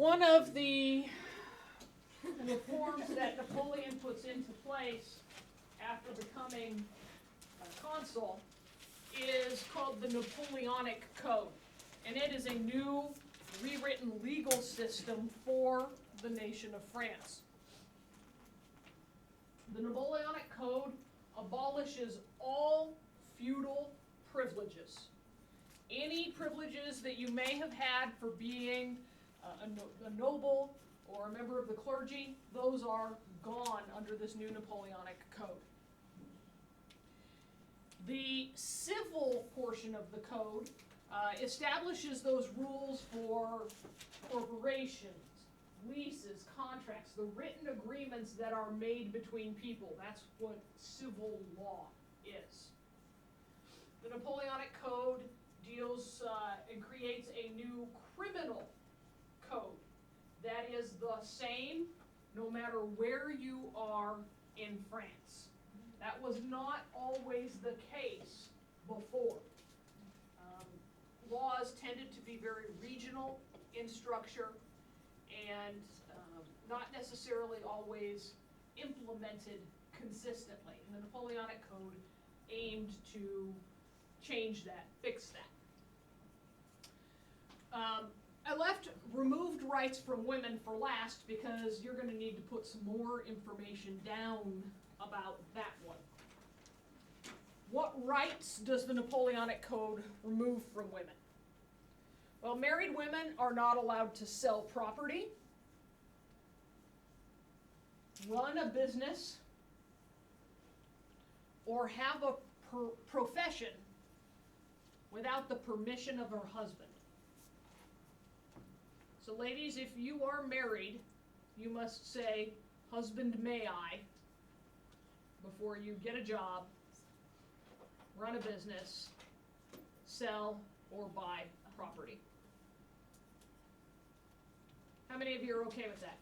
One of the reforms that Napoleon puts into place after becoming a consul is called the Napoleonic Code. And it is a new, rewritten legal system for the nation of France. The Napoleonic Code abolishes all feudal privileges. Any privileges that you may have had for being a noble or a member of the clergy, those are gone under this new Napoleonic Code. The civil portion of the code establishes those rules for corporations, leases, contracts, the written agreements that are made between people. That's what civil law is. The Napoleonic Code deals and creates a new criminal code that is the same no matter where you are in France. That was not always the case before. Laws tended to be very regional in structure and not necessarily always implemented consistently. And the Napoleonic Code aimed to change that, fix that. I left removed rights from women for last because you're going to need to put some more information down about that one. What rights does the Napoleonic Code remove from women? Well, married women are not allowed to sell property, run a business, or have a profession without the permission of her husband. So ladies, if you are married, you must say, "Husband, may I," before you get a job, run a business, sell, or buy property. How many of you are okay with that?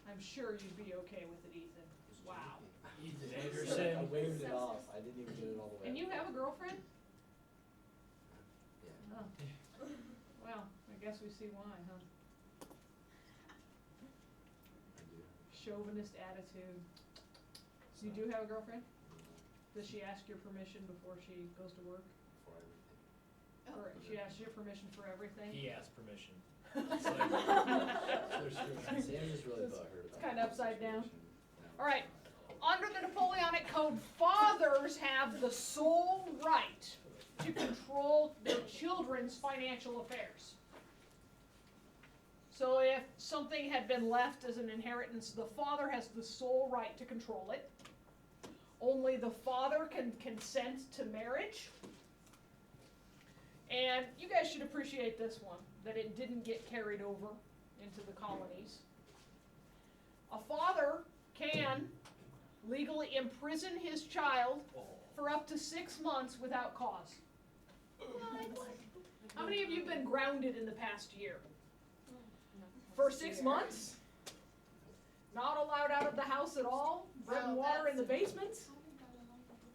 I'm sure you'd be okay with it, Ethan. Wow. Ethan I Anderson. waved it off. I didn't even get it all the way. And you have a girlfriend? Yeah. Oh. Well, I guess we see why, huh? I do. Chauvinist attitude. So you do have a girlfriend? Does she ask your permission before she goes to work? For everything. Or she asks your permission for everything? He asked permission. Sam just really butthurt about It's kind of upside down. situation. No, All right. it's not. Under the Napoleonic Code, fathers have the sole right to control their children's financial affairs. So if something had been left as an inheritance, the father has the sole right to control it. Only the father can consent to marriage. And you guys should appreciate this one, that it didn't get carried over into the colonies. A father can legally imprison his child for up to 6 months without cause. How many of you have been grounded in the past year? For 6 months? Not allowed out of the house at all? Bread and water in the basement?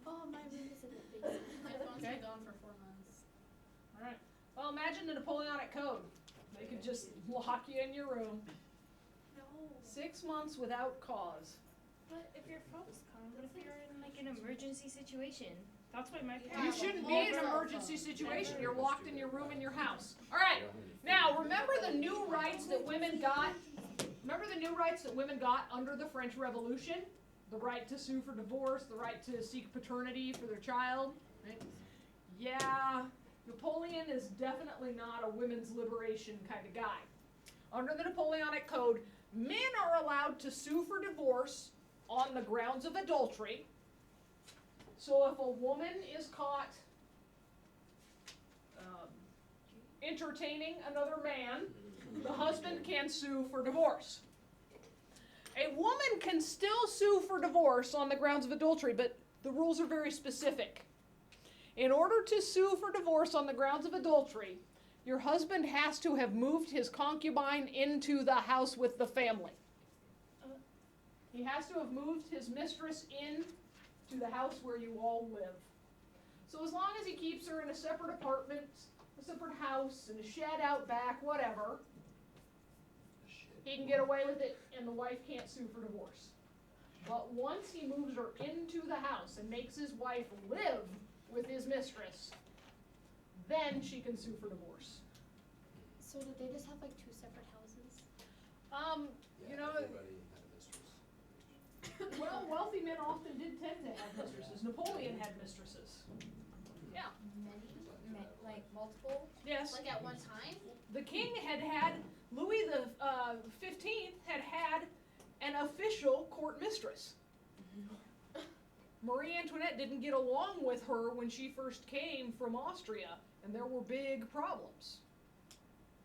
Oh, my room is in the basement. My phone's Okay. been gone for 4 months. All right. Well, imagine the Napoleonic Code. They could just lock you in your room. No. 6 months without cause. But if your phone's calling, What if you're in like an emergency situation? That's why my You parents. shouldn't be in an emergency situation. You're locked in your room in your house. All right. Now, remember the new rights that women got? Remember the new rights that women got under the French Revolution? The right to sue for divorce, the right to seek paternity for their child. Right? Yeah, Napoleon is definitely not a women's liberation kind of guy. Under the Napoleonic Code, men are allowed to sue for divorce on the grounds of adultery. So if a woman is caught entertaining another man, the husband can sue for divorce. A woman can still sue for divorce on the grounds of adultery, but the rules are very specific. In order to sue for divorce on the grounds of adultery, your husband has to have moved his concubine into the house with the family. He has to have moved his mistress in to the house where you all live. So as long as he keeps her in a separate apartment a separate house and a shed out back, whatever, Shit. he can get away with it and the wife can't sue for divorce. But once he moves her into the house and makes his wife live with his mistress, then she can sue for divorce. So did they just have like two separate houses? You Yeah, know, everybody had a mistress. well, wealthy men often did tend to have mistresses. Napoleon had mistresses. Yeah. Like multiple, Yes. like at one time? The king had Louis the 15th had an official court mistress. Marie Antoinette didn't get along with her when she first came from Austria, and there were big problems.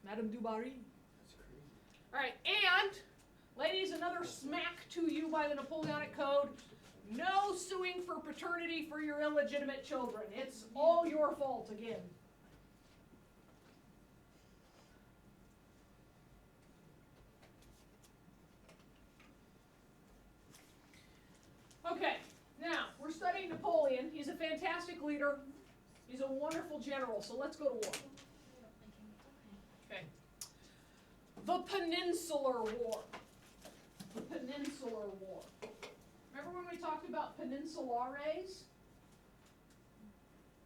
Madame du Barry. That's crazy. All right, and ladies, another smack to you by the Napoleonic Code. No suing for paternity for your illegitimate children. It's all your fault again. Okay, now we're studying Napoleon. He's a fantastic leader. He's a wonderful general, so let's go to war. Okay. The Peninsular War. The Peninsular War. Remember when we talked about peninsulares?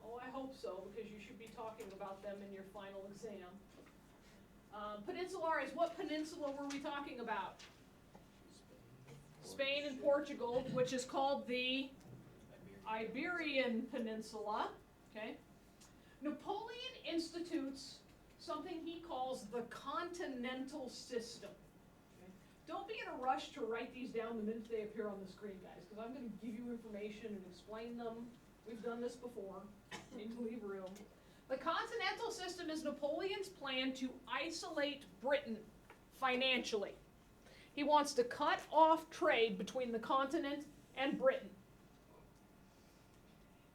Oh, I hope so, because you should be talking about them in your final exam. Peninsulares, what peninsula were we talking about? Spain and Portugal, which is called the Iberian Peninsula. Okay. Napoleon institutes something he calls the continental system. Okay. Don't be in a rush to write these down the minute they appear on the screen, guys, because I'm going to give you information and explain them. We've done this before. Need to leave room. The continental system is Napoleon's plan to isolate Britain financially. He wants to cut off trade between the continent and Britain.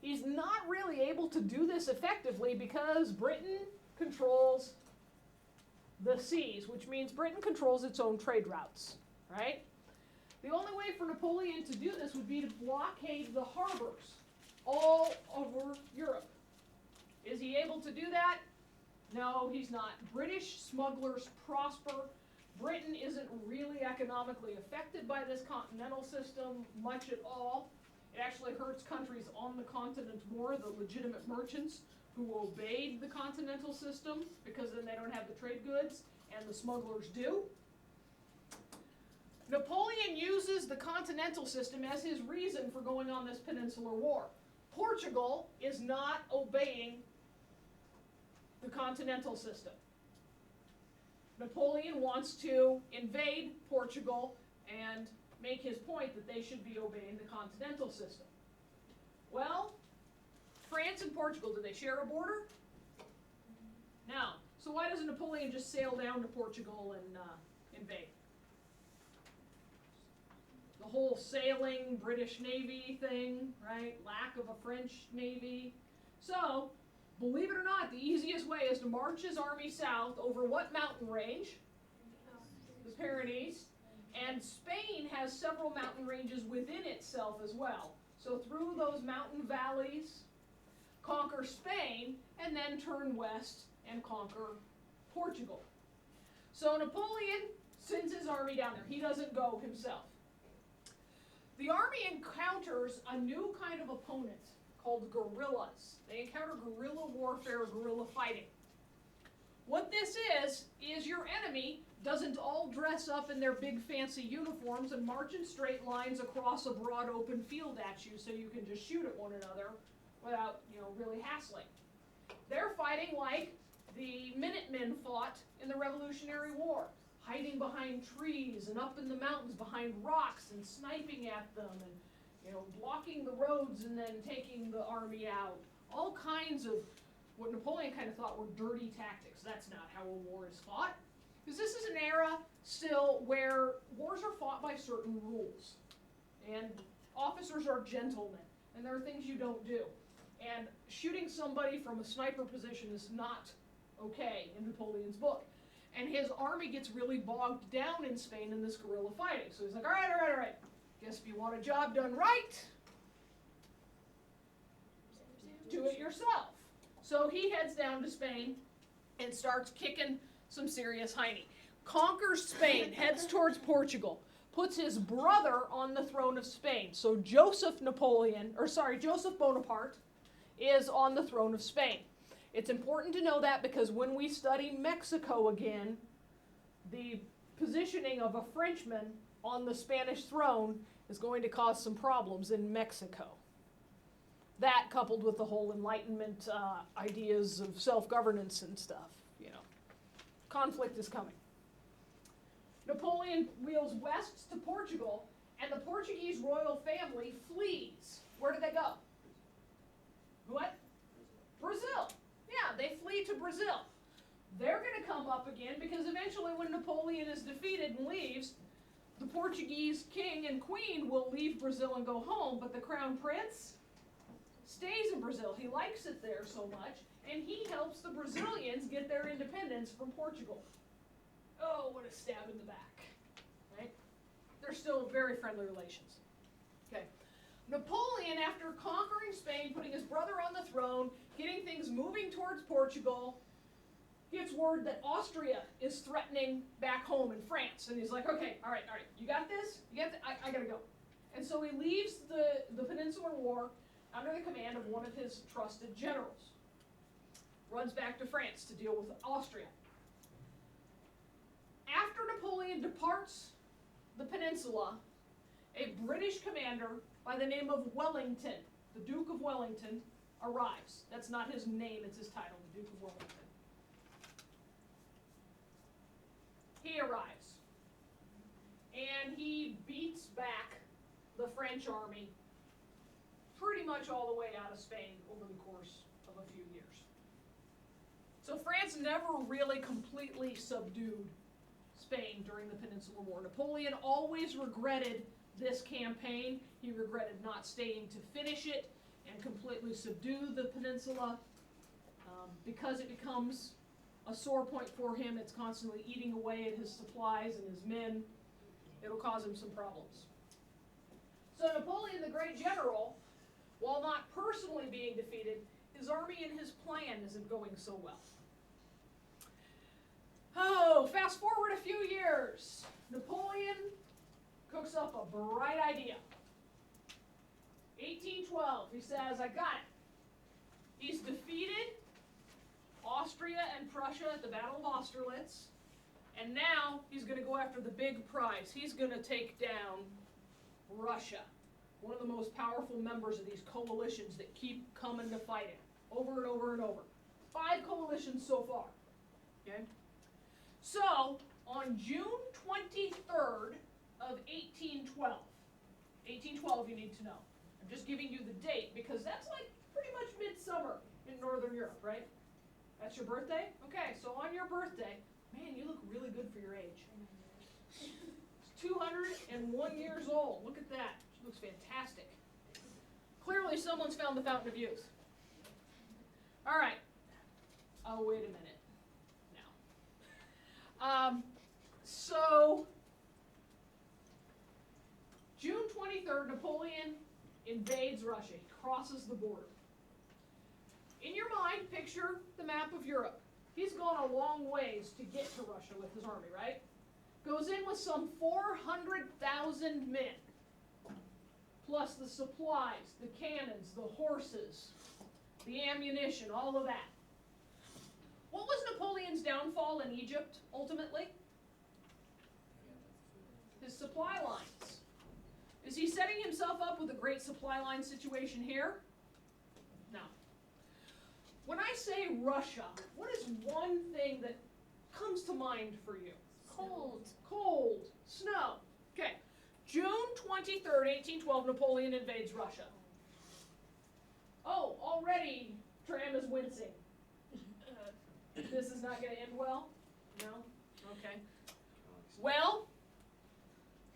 He's not really able to do this effectively because Britain controls the seas, which means Britain controls its own trade routes, right? The only way for Napoleon to do this would be to blockade the harbors all over Europe. Is he able to do that? No, he's not. British smugglers prosper. Britain isn't really economically affected by this continental system much at all. It actually hurts countries on the continent more, the legitimate merchants who obeyed the continental system, because then they don't have the trade goods, and the smugglers do. Napoleon uses the continental system as his reason for going on this peninsular war. Portugal is not obeying the continental system. Napoleon wants to invade Portugal and make his point that they should be obeying the continental system. Well, France and Portugal, do they share a border? No. So why doesn't Napoleon just sail down to Portugal and invade? The whole sailing British Navy thing, right? Lack of a French Navy. So, believe it or not, the easiest way is to march his army south over what mountain range? The Pyrenees. And Spain has several mountain ranges within itself as well. So through those mountain valleys, conquer Spain, and then turn west and conquer Portugal. So Napoleon sends his army down there. He doesn't go himself. The army encounters a new kind of opponent called guerrillas. They encounter guerrilla warfare, guerrilla fighting. What this is your enemy doesn't all dress up in their big fancy uniforms and march in straight lines across a broad open field at you so you can just shoot at one another without, really hassling. They're fighting like the Minutemen fought in the Revolutionary War, hiding behind trees and up in the mountains behind rocks and sniping at them and blocking the roads and then taking the army out. All kinds of what Napoleon kind of thought were dirty tactics. That's not how a war is fought. Because this is an era still where wars are fought by certain rules. And officers are gentlemen. And there are things you don't do. And shooting somebody from a sniper position is not okay in Napoleon's book. And his army gets really bogged down in Spain in this guerrilla fighting. So he's like, all right. Guess if you want a job done right, do it yourself. So he heads down to Spain and starts kicking some serious hiney. Conquers Spain, heads towards Portugal, puts his brother on the throne of Spain. So Joseph Bonaparte is on the throne of Spain. It's important to know that because when we study Mexico again, the positioning of a Frenchman on the Spanish throne is going to cause some problems in Mexico. That coupled with the whole Enlightenment ideas of self-governance and stuff, conflict is coming. Napoleon wheels west to Portugal, and the Portuguese royal family flees. Where do they go? What? Brazil. Yeah, they flee to Brazil. They're going to come up again because eventually when Napoleon is defeated and leaves, the Portuguese king and queen will leave Brazil and go home, but the crown prince stays in Brazil. He likes it there so much, and he helps the Brazilians get their independence from Portugal. Oh, what a stab in the back, right? They're still very friendly relations. Okay. Napoleon, after conquering Spain, putting his brother on the throne, getting things moving towards Portugal, gets word that Austria is threatening back home in France. And he's like, okay, all right, you got this? I gotta go. And so he leaves the Peninsular War under the command of one of his trusted generals. Runs back to France to deal with Austria. After Napoleon departs the peninsula, a British commander by the name of Wellington, the Duke of Wellington, arrives. That's not his name, it's his title, the Duke of Wellington. He arrives, and he beats back the French army pretty much all the way out of Spain over the course of a few years. So France never really completely subdued Spain during the Peninsular War. Napoleon always regretted this campaign. He regretted not staying to finish it and completely subdue the peninsula because it becomes a sore point for him. It's constantly eating away at his supplies and his men. It'll cause him some problems. So Napoleon, the great general, while not personally being defeated, his army and his plan isn't going so well. Oh, fast forward a few years. Napoleon cooks up a bright idea. 1812, he says, I got it. He's defeated Austria and Prussia at the Battle of Austerlitz, and now he's going to go after the big prize. He's going to take down Russia, one of the most powerful members of these coalitions that keep coming to fight him over and over and over. 5 coalitions so far. Okay? So, on June 23rd of 1812, you need to know. I'm just giving you the date because that's like pretty much midsummer in Northern Europe, right? That's your birthday? Okay, so on your birthday, man, you look really good for your age. 201 years old. Look at that. She looks fantastic. Clearly someone's found the fountain of youth. All right. Oh, wait a minute. So, June 23rd, Napoleon invades Russia. He crosses the border. In your mind, picture the map of Europe. He's gone a long ways to get to Russia with his army, right? Goes in with some 400,000 men, plus the supplies, the cannons, the horses, the ammunition, all of that. What was Napoleon's downfall in Egypt, ultimately? His supply lines. Is he setting himself up with a great supply line situation here? No. When I say Russia, what is one thing that comes to mind for you? Cold. Cold. Snow. Okay. June 23rd, 1812, Napoleon invades Russia. Oh, already Tram is wincing. This is not going to end well? No? Okay. Well,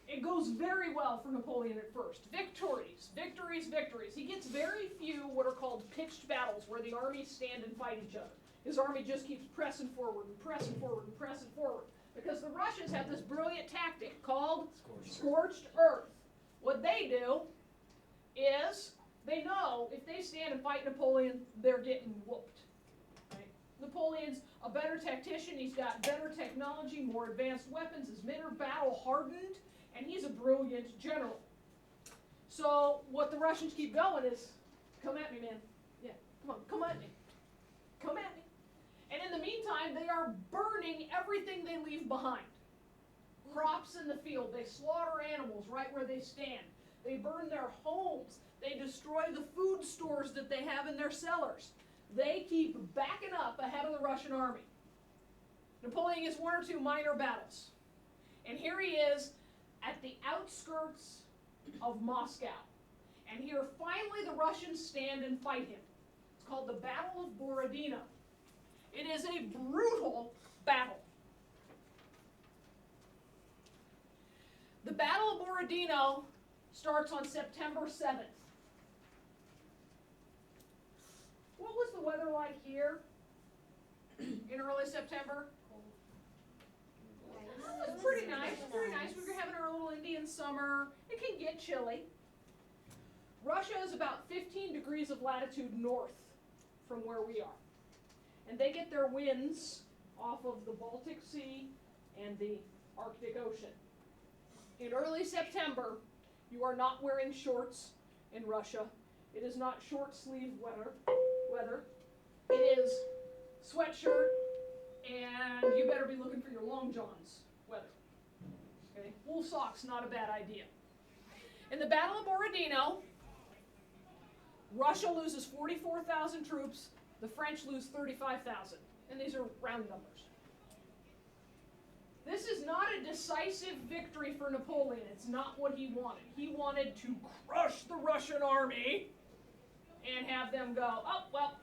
it goes very well for Napoleon at first. Victories, victories, victories. He gets very few what are called pitched battles where the armies stand and fight each other. His army just keeps pressing forward and pressing forward and pressing forward because the Russians have this brilliant tactic called scorched earth. What they do is they know if they stand and fight Napoleon, they're getting whooped. Napoleon's a better tactician, he's got better technology, more advanced weapons, his men are battle hardened, and he's a brilliant general. So what the Russians keep going is, come at me, man. Yeah, come at me. Come at me. And in the meantime, they are burning everything they leave behind. Crops in the field, they slaughter animals right where they stand. They burn their homes. They destroy the food stores that they have in their cellars. They keep backing up ahead of the Russian army. Napoleon gets one or two minor battles. And here he is at the outskirts of Moscow. And here finally the Russians stand and fight him. It's called the Battle of Borodino. It is a brutal battle. The Battle of Borodino starts on September 7th. What was the weather like here in early September? It was pretty nice. Pretty nice. We were having our little Indian summer. It can get chilly. Russia is about 15 degrees of latitude north from where we are. And they get their winds off of the Baltic Sea and the Arctic Ocean. In early September, you are not wearing shorts in Russia. It is not short-sleeve weather. It is sweatshirt, and you better be looking for your long johns weather. Okay? Wool socks, not a bad idea. In the Battle of Borodino, Russia loses 44,000 troops. The French lose 35,000. And these are round numbers. This is not a decisive victory for Napoleon. It's not what he wanted. He wanted to crush the Russian army and have them go, oh, well,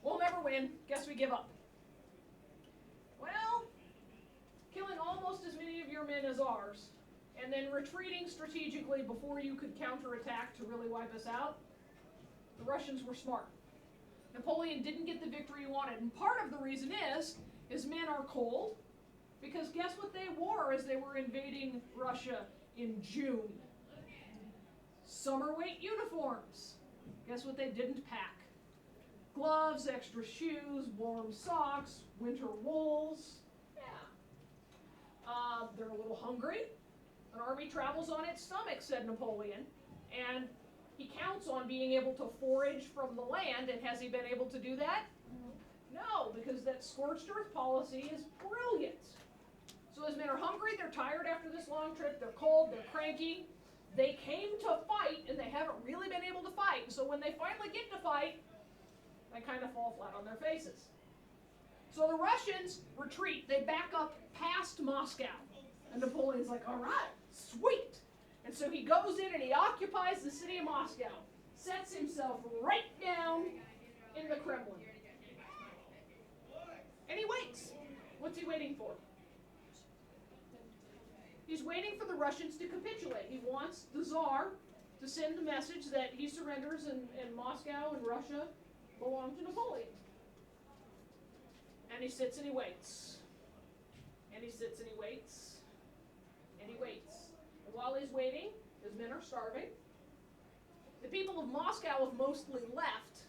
we'll never win. Guess we give up. Well, killing almost as many of your men as ours, and then retreating strategically before you could counterattack to really wipe us out, the Russians were smart. Napoleon didn't get the victory he wanted, and part of the reason is his men are cold, because guess what they wore as they were invading Russia in June? Summer weight uniforms. Guess what they didn't pack? Gloves, extra shoes, warm socks, winter wools. Yeah. They're a little hungry. An army travels on its stomach, said Napoleon, and he counts on being able to forage from the land, and has he been able to do that? No, because that scorched earth policy is brilliant. So his men are hungry, they're tired after this long trip, they're cold, they're cranky. They came to fight, and they haven't really been able to fight. So when they finally get to fight, they kind of fall flat on their faces. So the Russians retreat. They back up past Moscow. And Napoleon's like, all right, sweet. And so he goes in and he occupies the city of Moscow, sets himself right down in the Kremlin. And he waits. What's he waiting for? He's waiting for the Russians to capitulate. He wants the Tsar to send the message that he surrenders, and Moscow and Russia belong to Napoleon. And he sits and he waits. And he sits and he waits. And he waits. And while he's waiting, his men are starving. The people of Moscow have mostly left.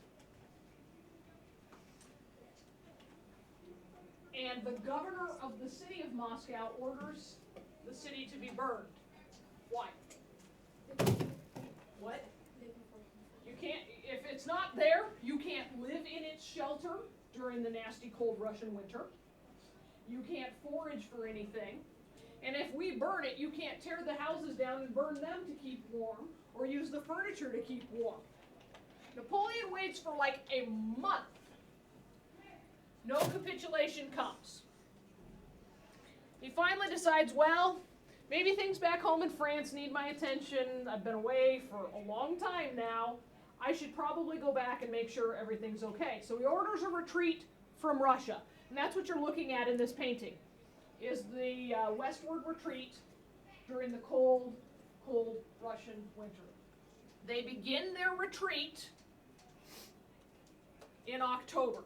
And the governor of the city of Moscow orders the city to be burned. Why? What? You can't, if it's not there, you can't live in its shelter during the nasty cold Russian winter. You can't forage for anything. And if we burn it, you can't tear the houses down and burn them to keep warm, or use the furniture to keep warm. Napoleon waits for like a month. No capitulation comes. He finally decides, well, maybe things back home in France need my attention. I've been away for a long time now. I should probably go back and make sure everything's okay. So he orders a retreat from Russia. And that's what you're looking at in this painting, is the westward retreat during the cold, cold Russian winter. They begin their retreat in October.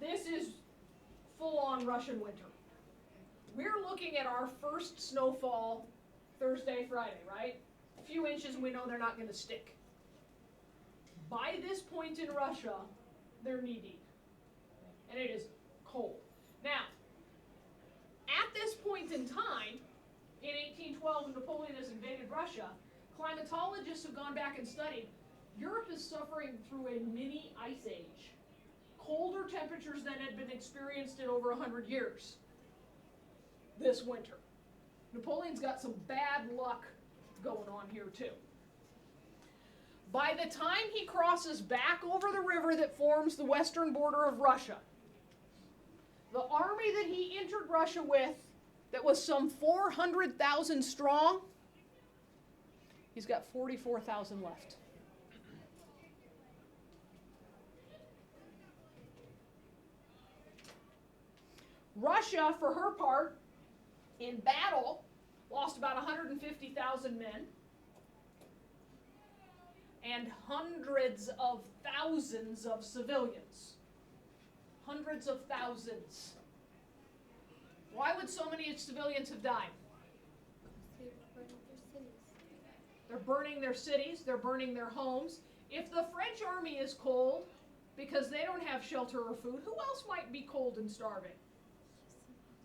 This is full-on Russian winter. We're looking at our first snowfall Thursday, Friday, right? A few inches, and we know they're not going to stick. By this point in Russia, they're knee-deep. And it is cold. Now, at this point in time, in 1812, when Napoleon has invaded Russia, climatologists have gone back and studied. Europe is suffering through a mini ice age. Colder temperatures than had been experienced in over 100 years this winter. Napoleon's got some bad luck going on here too. By the time he crosses back over the river that forms the western border of Russia, the army that he entered Russia with, that was some 400,000 strong, he's got 44,000 left. Russia, for her part, in battle, lost about 150,000 men and hundreds of thousands of civilians. Hundreds of thousands. Why would so many civilians have died? They're burning their cities. They're burning their cities, they're burning their homes. If the French army is cold because they don't have shelter or food, who else might be cold and starving?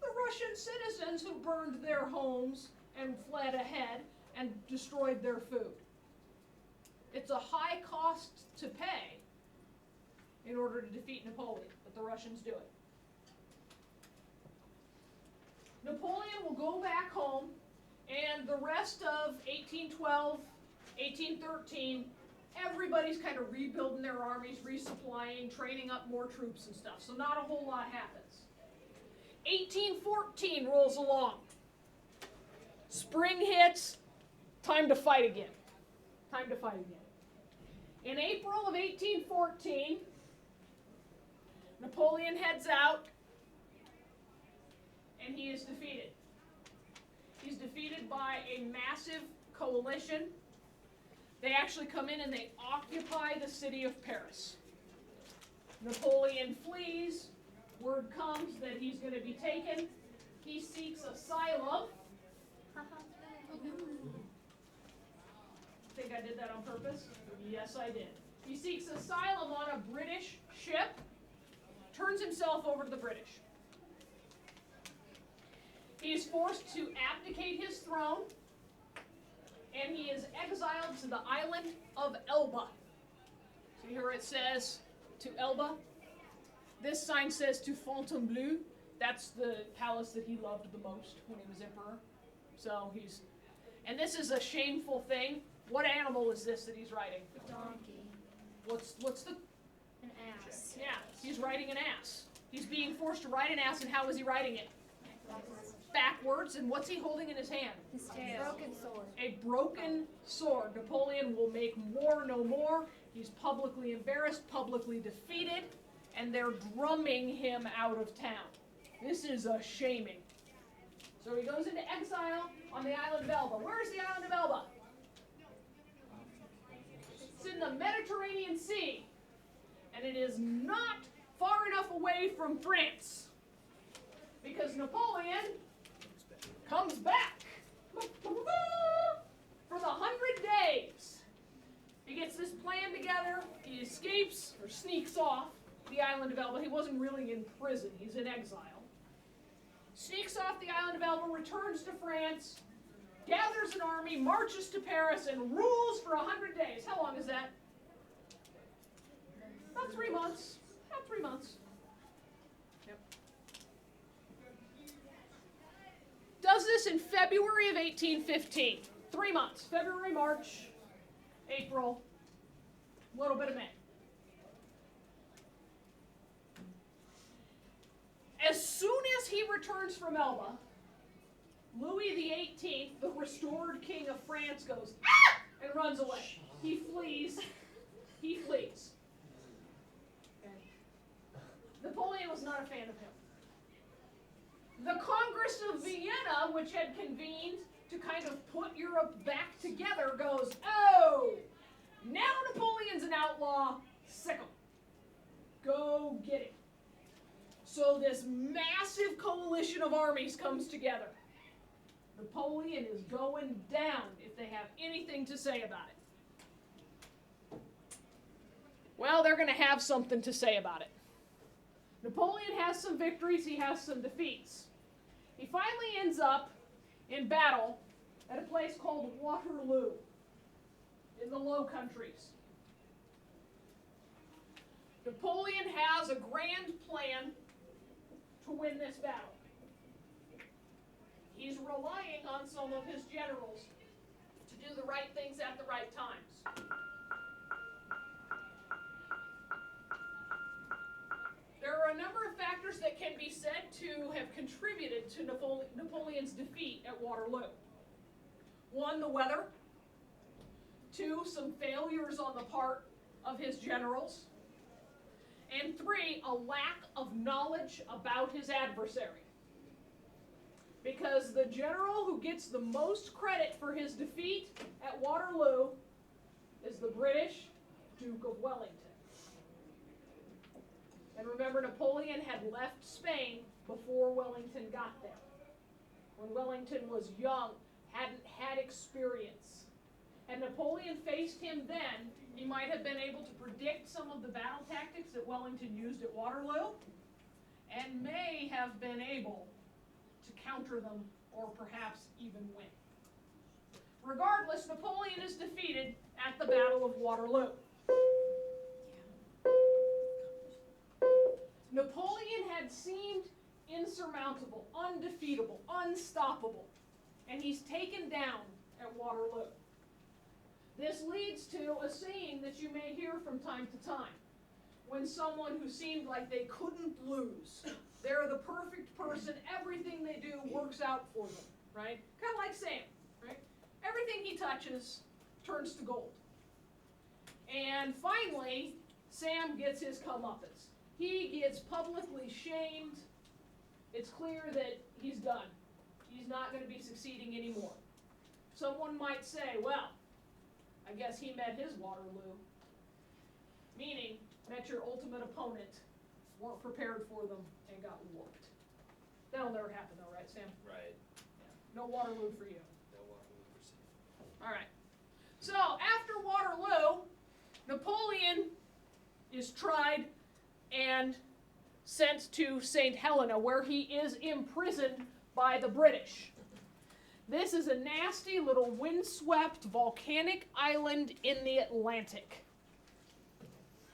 The Russian citizens who burned their homes and fled ahead and destroyed their food. It's a high cost to pay in order to defeat Napoleon, but the Russians do it. Napoleon will go back home, and the rest of 1812, 1813, everybody's kind of rebuilding their armies, resupplying, training up more troops and stuff, so not a whole lot happens. 1814 rolls along. Spring hits, time to fight again. Time to fight again. In April of 1814, Napoleon heads out, and he is defeated. He's defeated by a massive coalition. They actually come in and they occupy the city of Paris. Napoleon flees. Word comes that he's going to be taken. He seeks asylum. Think I did that on purpose? Yes, I did. He seeks asylum on a British ship, turns himself over to the British. He is forced to abdicate his throne, and he is exiled to the island of Elba. See here it says to Elba. This sign says to Fontainebleau. That's the palace that he loved the most when he was emperor. So he's, and this is a shameful thing. What animal is this that he's riding? A donkey. What's the? An ass. Yeah, he's riding an ass. He's being forced to ride an ass, and how is he riding it? Backwards. And what's he holding in his hand? His tail. Broken sword. A broken sword. Napoleon will make war no more. He's publicly embarrassed, publicly defeated, and they're drumming him out of town. This is a shaming. So he goes into exile on the island of Elba. Where is the island of Elba? It's in the Mediterranean Sea. And it is not far enough away from France. Because Napoleon comes back for the 100 days. He gets this plan together. He escapes or sneaks off the island of Elba. He wasn't really in prison. He's in exile. Sneaks off the island of Elba, returns to France, gathers an army, marches to Paris, and rules for 100 days. How long is that? About 3 months. About 3 months. Yep. Does this in February of 1815. 3 months. February, March, April, a little bit of May. As soon as he returns from Elba, Louis XVIII, the restored king of France, goes, "Ah!" and runs away. He flees. He flees. Okay. Napoleon was not a fan of him. The Congress of Vienna, which had convened to kind of put Europe back together, goes, "Oh, now Napoleon's an outlaw. Sick him. Go get him." So this massive coalition of armies comes together. Napoleon is going down if they have anything to say about it. well, they're going to have something to say about it. Napoleon has some victories, he has some defeats. He finally ends up in battle at a place called Waterloo in the Low Countries. Napoleon has a grand plan to win this battle. He's relying on some of his generals to do the right things at the right times. There are a number of factors that can be said to have contributed to Napoleon's defeat at Waterloo. 1, the weather. 2, some failures on the part of his generals. And 3, a lack of knowledge about his adversary. Because the general who gets the most credit for his defeat at Waterloo is the British Duke of Wellington. And remember, Napoleon had left Spain before Wellington got there. When Wellington was young, hadn't had experience. Had Napoleon faced him then, he might have been able to predict some of the battle tactics that Wellington used at Waterloo, and may have been able to counter them or perhaps even win. Regardless, Napoleon is defeated at the Battle of Waterloo. Napoleon had seemed insurmountable, undefeatable, unstoppable, and he's taken down at Waterloo. This leads to a saying that you may hear from time to time. When someone who seemed like they couldn't lose, they're the perfect person, everything they do works out for them, right? Kind of like Sam, right? Everything he touches turns to gold. And finally, Sam gets his comeuppance. He gets publicly shamed. It's clear that he's done. He's not going to be succeeding anymore. Someone might say, well, I guess he met his Waterloo. Meaning, met your ultimate opponent, weren't prepared for them, and got whooped. That'll never happen though, right, Sam? Right. No Waterloo for you. No Waterloo for Sam. All right. So, after Waterloo, Napoleon is tried and sent to St. Helena, where he is imprisoned by the British. This is a nasty little windswept volcanic island in the Atlantic.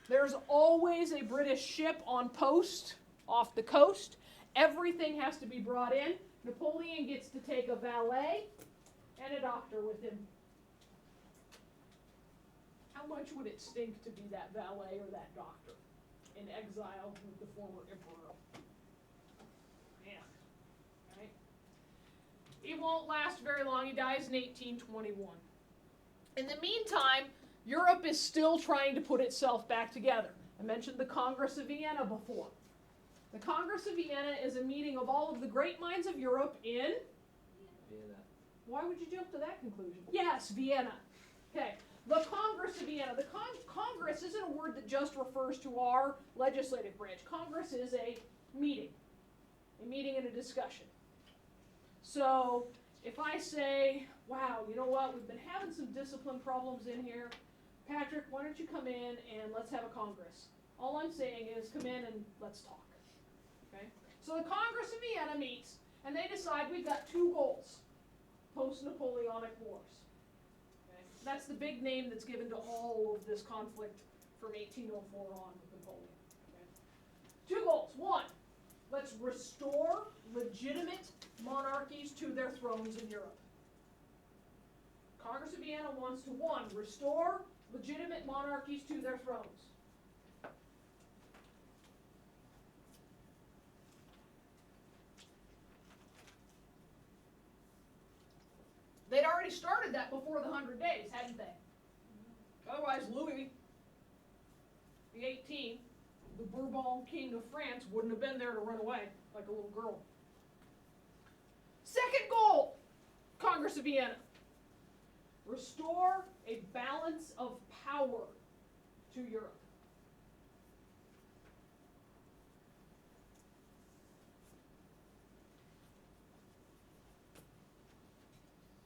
There's always a British ship on post off the coast. Everything has to be brought in. Napoleon gets to take a valet and a doctor with him. How much would it stink to be that valet or that doctor in exile with the former emperor? Man, right? He won't last very long. He dies in 1821. In the meantime, Europe is still trying to put itself back together. I mentioned the Congress of Vienna before. The Congress of Vienna is a meeting of all of the great minds of Europe in? Vienna. Why would you jump to that conclusion? Yes, Vienna. Okay. The Congress of Vienna. The Congress isn't a word that just refers to our legislative branch. Congress is a meeting and a discussion. So if I say, wow, you know what, we've been having some discipline problems in here. Patrick, why don't you come in and let's have a Congress? All I'm saying is come in and let's talk. Okay? So the Congress of Vienna meets and they decide we've got 2 goals post-Napoleonic wars. That's the big name that's given to all of this conflict from 1804 on with Napoleon. Okay? 2 goals. 1, let's restore legitimate monarchies to their thrones in Europe. Congress of Vienna wants to, 1, restore legitimate monarchies to their thrones. They'd already started that before the 100 Days, hadn't they? Otherwise, Louis the 18th, the Bourbon King of France, wouldn't have been there to run away like a little girl. Second goal, Congress of Vienna. Restore a balance of power to Europe.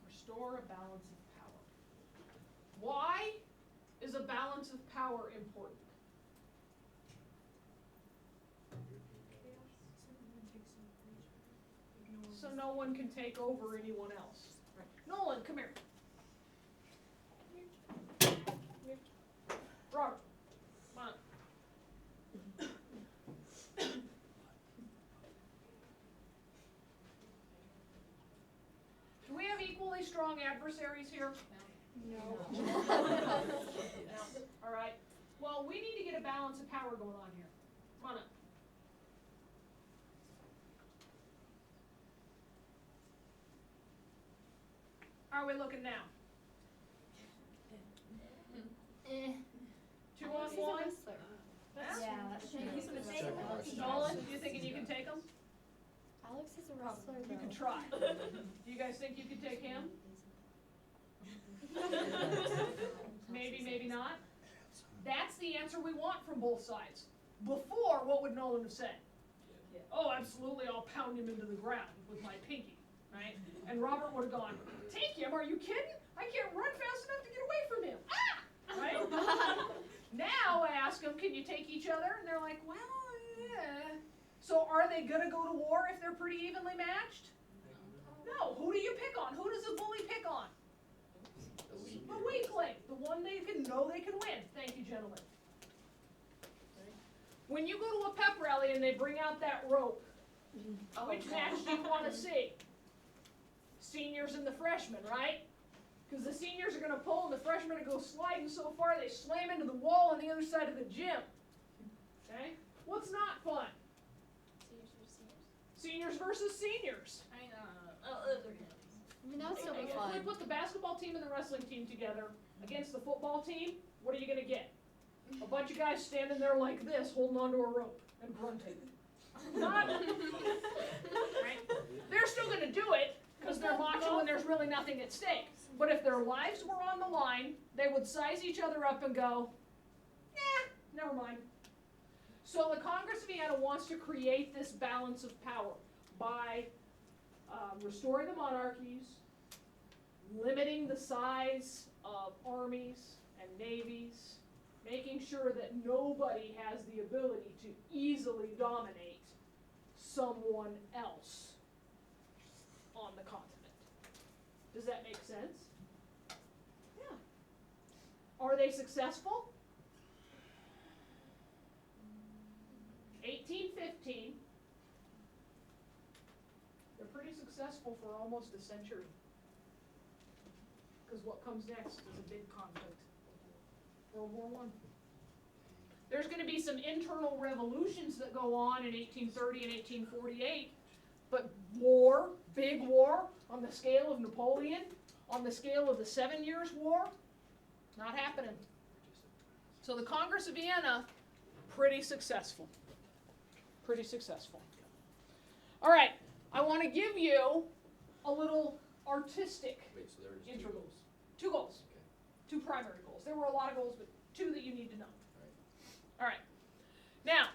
Restore a balance of power. Why is a balance of power important? so no one can take over anyone else. Nolan, come here. Robert, come on. Do we have equally strong adversaries here? No. All right. Well, we need to get a balance of power going on here. Come on up. How are we looking now? Two on one? Yeah, that's true. Nolan, you thinking you can take him? Alex is a wrestler. You can try. Do you guys think you could take him? Maybe, maybe not. That's the answer we want from both sides. Before, what would Nolan have said? Oh, absolutely, I'll pound him into the ground with my pinky, right? And Robert would have gone, take him, are you kidding? I can't run fast enough to get away from him. Ah! Right? Now I ask them, can you take each other? And they're like, well, yeah. So are they going to go to war if they're pretty evenly matched? No. Who do you pick on? Who does the bully pick on? The weakling. The one they know they can win. Thank you, gentlemen. When you go to a pep rally and they bring out that rope, which match do you want to see? Seniors and the freshmen, right? Because the seniors are going to pull and the freshmen are going to go sliding so far they slam into the wall on the other side of the gym. Okay? What's not fun? Seniors versus seniors. I mean, that would still be If fun. we put the basketball team and the wrestling team together against the football team, what are you going to get? A bunch of guys standing there like this, holding onto a rope and grunting. Not, right? They're still going to do it because they're macho and there's really nothing at stake. But if their lives were on the line, they would size each other up and go, never mind. So the Congress of Vienna wants to create this balance of power by restoring the monarchies, limiting the size of armies and navies, making sure that nobody has the ability to easily dominate someone else on the continent. Does that make sense? Yeah. Are they successful? 1815. They're pretty successful for almost a century. Because what comes next is a big conflict. World War I. There's going to be some internal revolutions that go on in 1830 and 1848, but war, big war, on the scale of Napoleon, on the scale of the 7 Years' War, not happening. So the Congress of Vienna, pretty successful. Pretty successful. All right, I want to give you a little artistic Wait, so there are just interlude. two goals. 2 goals. Okay. 2 primary goals. There were a lot of goals, but 2 that you need to know. All All right. Now,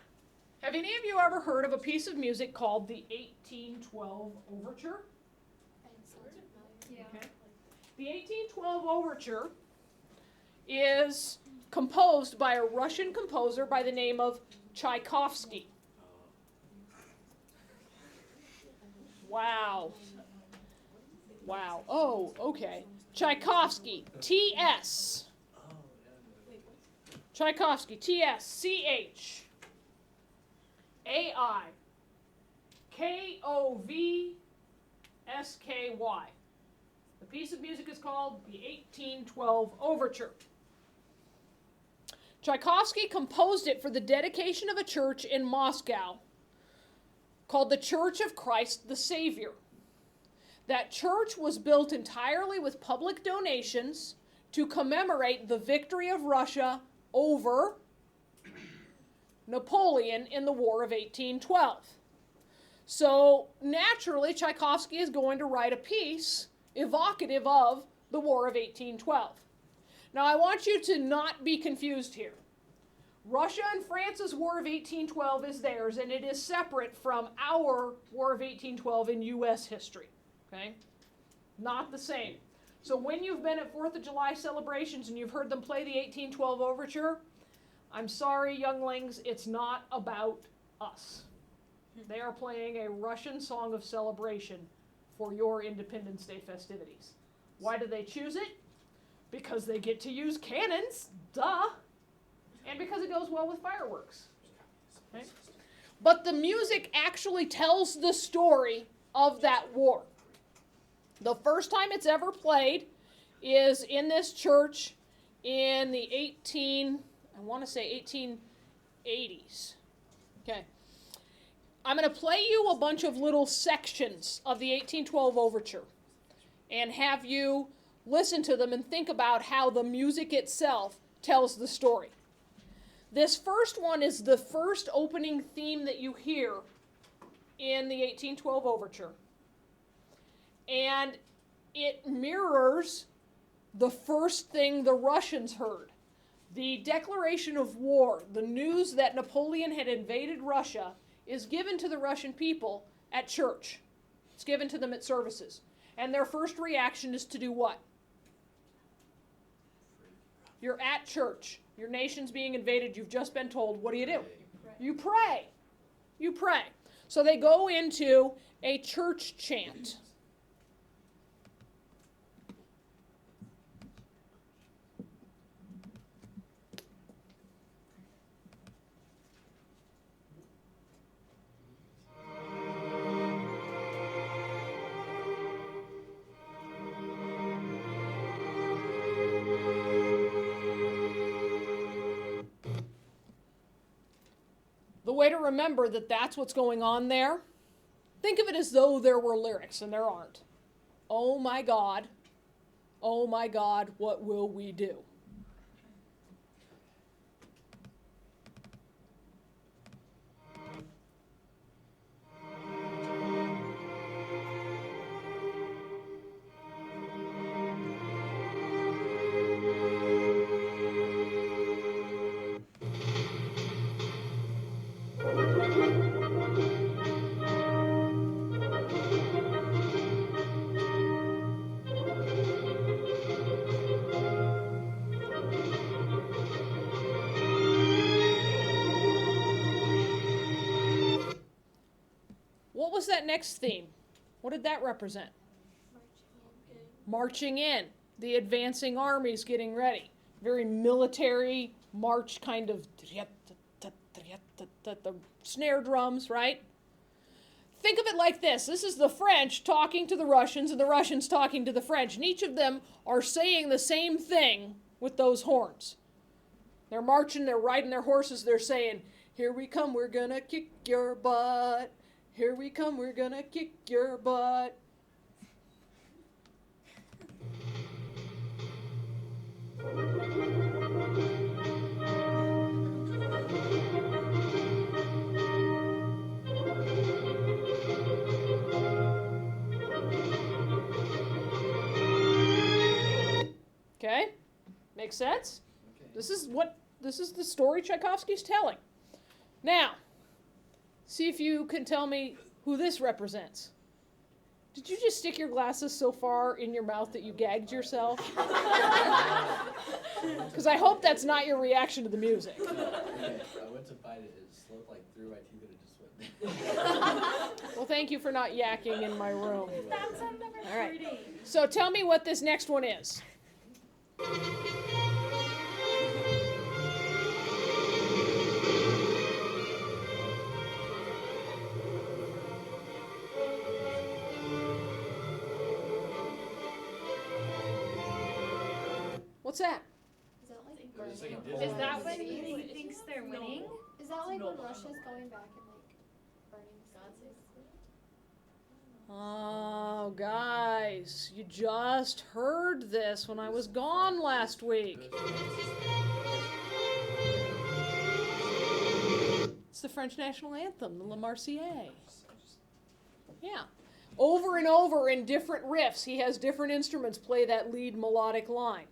have any of you ever heard of a piece of music called the 1812 Overture? Yeah. Okay. The 1812 Overture is composed by a Russian composer by the name of Tchaikovsky. Wow. Wow. Oh, okay. Tchaikovsky. T.S. Tchaikovsky. T.S.C.H.A.I.K.O.V.S.K.Y. The piece of music is called the 1812 Overture. Tchaikovsky composed it for the dedication of a church in Moscow called the Church of Christ the Savior. That church was built entirely with public donations to commemorate the victory of Russia over Napoleon in the War of 1812. So naturally, Tchaikovsky is going to write a piece evocative of the War of 1812. Now I want you to not be confused here. Russia and France's War of 1812 is theirs, and it is separate from our War of 1812 in U.S. history. Okay? Not the same. So when you've been at 4th of July celebrations and you've heard them play the 1812 Overture, I'm sorry, younglings, it's not about us. They are playing a Russian song of celebration for your Independence Day festivities. Why do they choose it? Because they get to use cannons, duh, and because it goes well with fireworks. Okay? But the music actually tells the story of that war. The first time it's ever played is in this church in the 1880s. Okay. I'm going to play you a bunch of little sections of the 1812 overture and have you listen to them and think about how the music itself tells the story. This first one is the first opening theme that you hear in the 1812 overture. And it mirrors the first thing the Russians heard. The declaration of war, the news that Napoleon had invaded Russia, is given to the Russian people at church. It's given to them at services. And their first reaction is to do what? You're at church. Your nation's being invaded. You've just been told. What do? You pray. You pray. So they go into a church chant. The way to remember that that's what's going on there, think of it as though there were lyrics, and there aren't. Oh my God, what will we do? What was that next theme? What did that represent? Marching in. The advancing armies getting ready. Very military march kind of, the snare drums, right? Think of it like this. This is the French talking to the Russians and the Russians talking to the French. And each of them are saying the same thing with those horns. They're marching, they're riding their horses, they're saying, here we come, we're gonna kick your butt. Here we come, we're gonna kick your butt. Okay? Makes sense? Okay. This is the story Tchaikovsky's telling. Now, see if you can tell me who this represents. Did you just stick your glasses so far in your mouth that you gagged yourself? Because I hope that's not your reaction to the music. Okay, I went to bite it, it slipped like through my teeth and it just went. Well, thank you for not yakking in my room. That sounded never All right. pretty. So tell me what this next one is. What's that? Is that like It's like a burning? Disney Is that movie. when he thinks they're winning? Is that like when Russia's going back and like burning Nazis? Oh, guys, you just heard this when I was gone last week. It's the French national anthem, the La Marseillaise. Yeah. Over and over in different riffs, he has different instruments play that lead melodic line.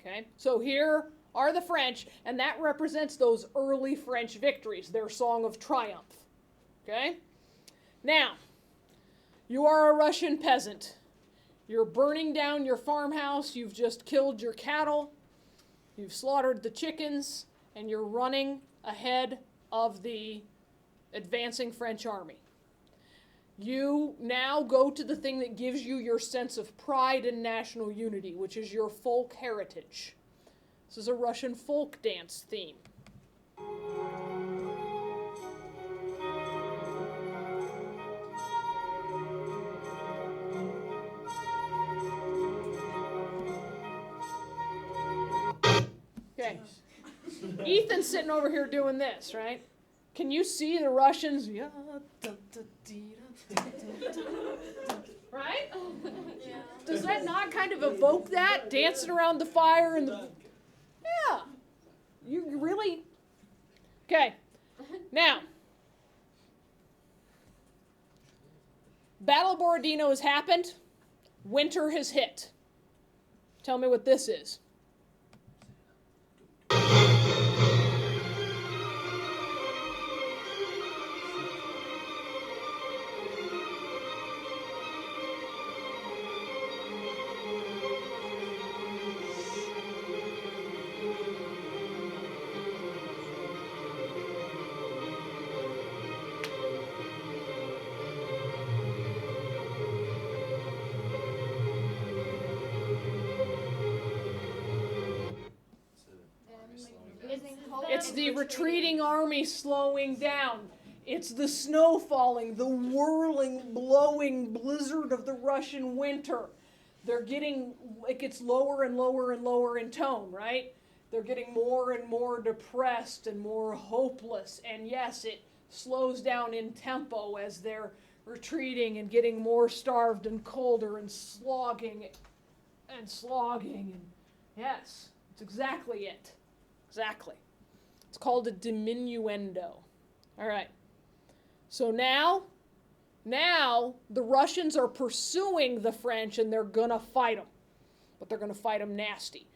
Okay? So here are the French, and that represents those early French victories, their song of triumph. Okay? Now, you are a Russian peasant. You're burning down your farmhouse, you've just killed your cattle, you've slaughtered the chickens, and you're running ahead of the advancing French army. You now go to the thing that gives you your sense of pride and national unity, which is your folk heritage. This is a Russian folk dance theme. Okay. Ethan's sitting over here doing this, right? Can you see the Russians? Right? Yeah. Does that not kind of evoke that? Dancing around the fire and the... Yeah. You really... Okay. Now. Battle of Borodino has happened. Winter has hit. Tell me what this is. It's the retreating army slowing down. It's the snow falling, the whirling, blowing blizzard of the Russian winter. They're getting, it gets lower and lower and lower in tone, right? They're getting more and more depressed and more hopeless. And yes, it slows down in tempo as they're retreating and getting more starved and colder and slogging. And yes, it's exactly it. Exactly. It's called a diminuendo. All right. So now the Russians are pursuing the French and they're going to fight them. But they're going to fight them nasty.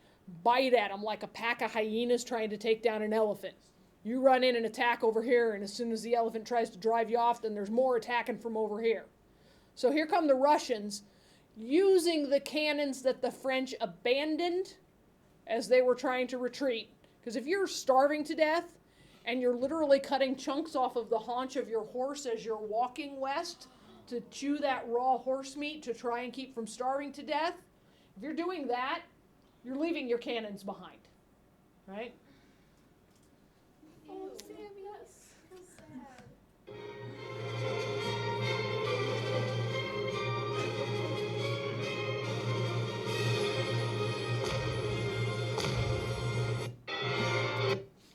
Bite at them like a pack of hyenas trying to take down an elephant. You run in and attack over here, and as soon as the elephant tries to drive you off, then there's more attacking from over here. So here come the Russians using the cannons that the French abandoned as they were trying to retreat. Because if you're starving to death and you're literally cutting chunks off of the haunch of your horse as you're walking west to chew that raw horse meat to try and keep from starving to death, if you're doing that, you're leaving your cannons behind, right? Oh, Sammy, that's so sad.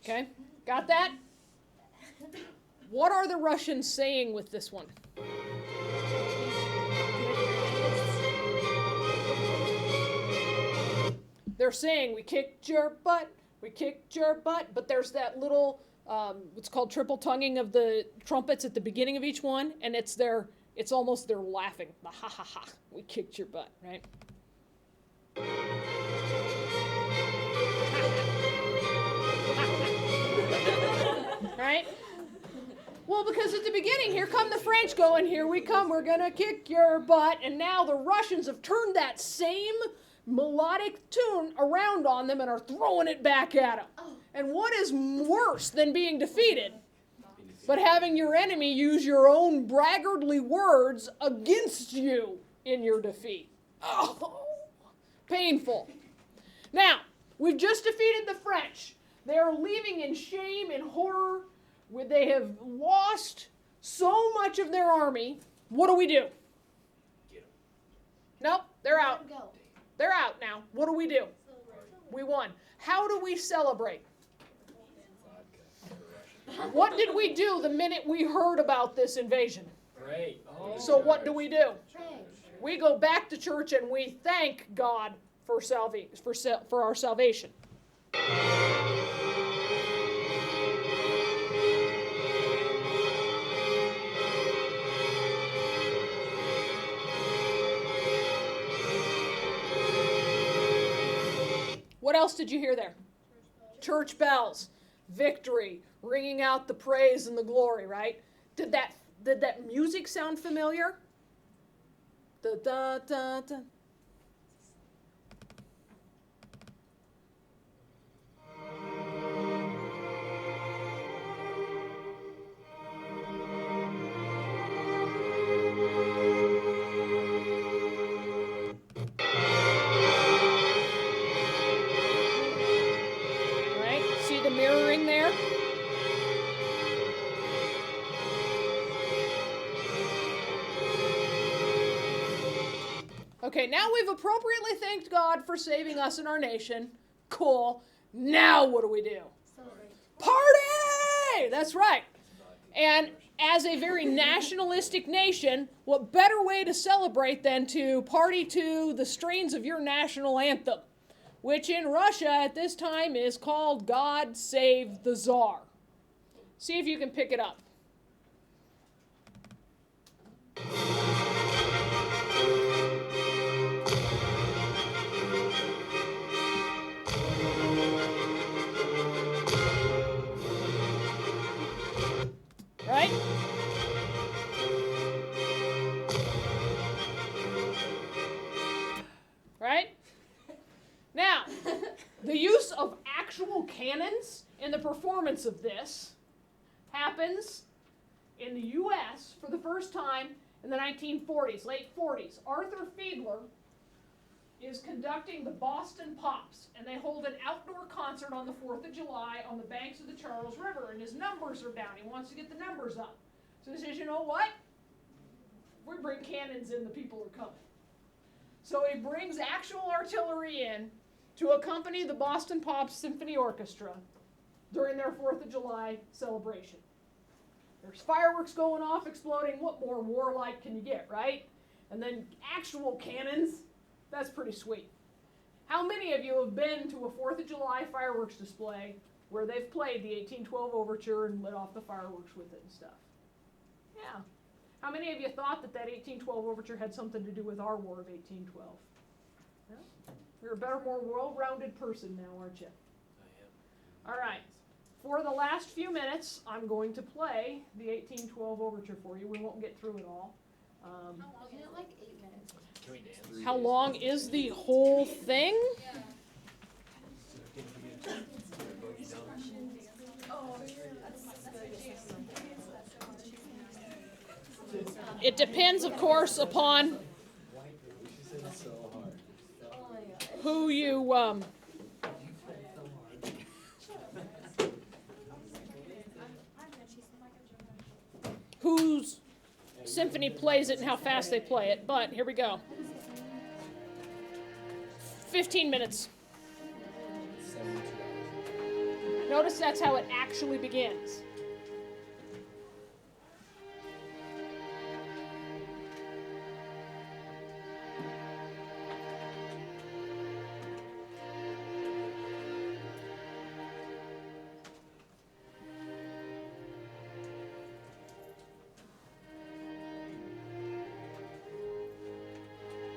Okay, got that? What are the Russians saying with this one? They're saying, we kicked your butt, but there's that little, what's called triple tonguing of the trumpets at the beginning of each one, and it's almost they're laughing. The ha ha ha, we kicked your butt, right? Right? Well, because at the beginning, here come the French going, here we come, we're going to kick your butt. And now the Russians have turned that same melodic tune around on them and are throwing it back at them. And what is worse than being defeated but having your enemy use your own braggartly words against you in your defeat? Oh, painful. Now, we've just defeated the French. They are leaving in shame and horror. They have lost so much of their army. What do? Get 'em. Nope, they're out. Let 'em go. They're out now. What do? We won. How do we celebrate? Vodka. What did we do the minute we heard about this invasion? Great. Oh, So what do? Pray. We go back to church and we thank God for our salvation. What else did you hear there? Church bells, victory, ringing out the praise and the glory, right? Did that music sound familiar? Da, da, da, da. Okay, now we've appropriately thanked God for saving us and our nation. Cool. Now what do we do? Celebrate. Party! That's right. And as a very nationalistic nation, what better way to celebrate than to party to the strains of your national anthem, which in Russia at this time is called God Save the Tsar. See if you can pick it up. Right? Right? Now, the use of actual cannons in the performance of this happens in the U.S. for the first time in the 1940s, late 40s. Arthur Fiedler is conducting the Boston Pops, and they hold an outdoor concert on the 4th of July on the banks of the Charles River, and his numbers are down. He wants to get the numbers up. So he says, you know what? If we bring cannons in, the people are coming. So he brings actual artillery in to accompany the Boston Pops Symphony Orchestra during their 4th of July celebration. There's fireworks going off, exploding. What more warlike can you get, right? And then actual cannons. That's pretty sweet. How many of you have been to a 4th of July fireworks display where they've played the 1812 Overture and lit off the fireworks with it and stuff? Yeah. How many of you thought that 1812 Overture had something to do with our War of 1812? Yeah. You're a better, more well-rounded person now, aren't you? I am. All right. For the last few minutes, I'm going to play the 1812 Overture for you. We won't get through it all. Isn't it like 8 minutes? Can we dance? How long is the whole thing? It depends, of course, upon She said it's so hard. who you whose symphony plays it and how fast they play it. But here we go. 15 minutes. 72 hours. Notice that's how it actually begins.